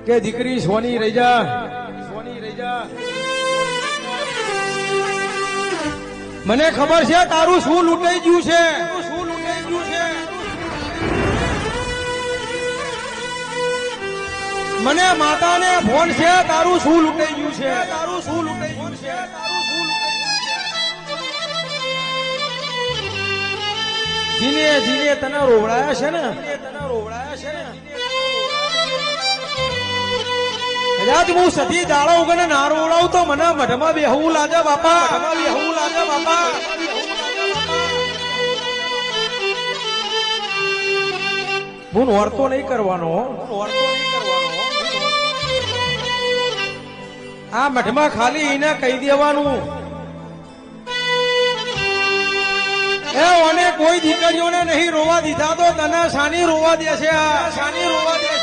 કે દીકરી સોની રહી જા, મને ખબર છે તારું શું લૂંટાઈ ગયું છે, મને માતાને ફોન છે તારું શું લૂંટાઈ ગયું છે, જીને જીને તને રોવડાયા છે ને, કદાચ હું સતી દાડો ઉગને ના રોવડાવું તો મને મઢમાં બેહવું લાગે બાપા, હું નોરતો નહીં કરવાનો, આ મઠમાં ખાલી એને કહી દેવાનું એ ઓને કોઈ દીકરીઓને નહીં રોવા દીધા તો તને શાની રોવા દેશે, આ શાની રોવા દે